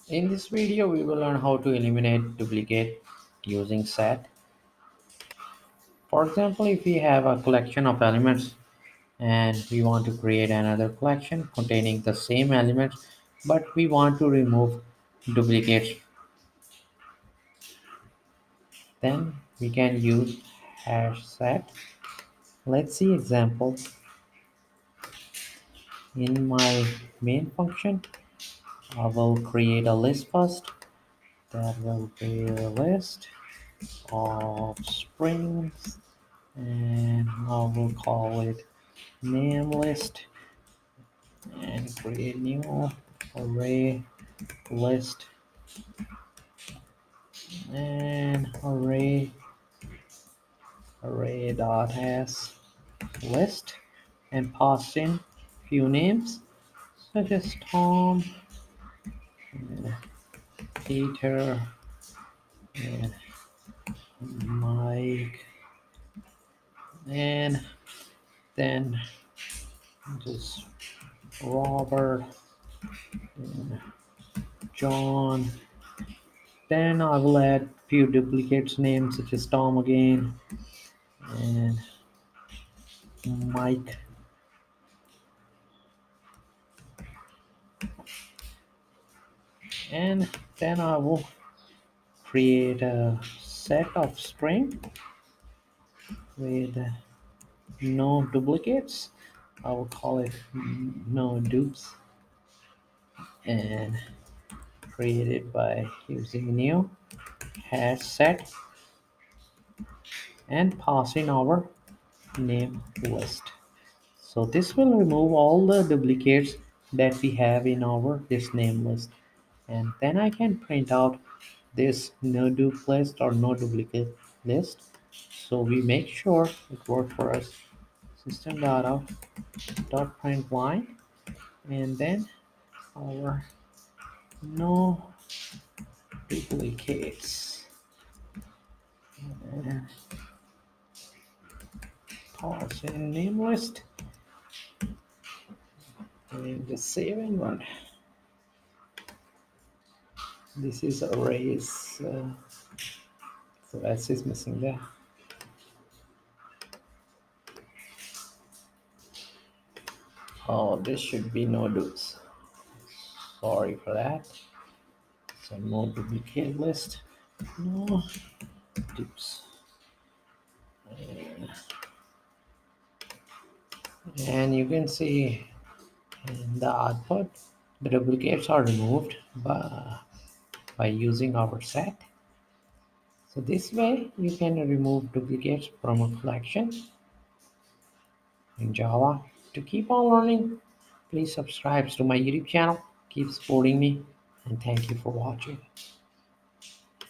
In this video, we will learn how to eliminate duplicate using set. For example, if we have a collection of elements and we want to create another collection containing the same elements, but we want to remove duplicates, then we can use hash set. Let's see example. In my main function, I will create a list first. That will be a list of strings, and I will call it name list and create new array list and array.s list, and pass in few names such as Tom and Peter and Mike, and then just Robert and John. Then I will add few duplicates names such as Tom again and Mike, and then I will create a set of string with no duplicates. I will call it no dupes and create it by using new hash set and passing our name list. So this will remove all the duplicates that we have in our this name list, and then I can print out this no dupe list or no duplicate list. So we make sure it works for us. System dot print line, and then our no duplicates and pause in name list and just save and run. This is arrays, so S is missing there. Oh, this should be no dupes. Sorry for that. So no duplicate list, no dupes. And you can see in the output, the duplicates are removed by using our set. So this way you can remove duplicates from a collection in Java. To keep on learning, please subscribe to my YouTube channel. Keep supporting me, and thank you for watching.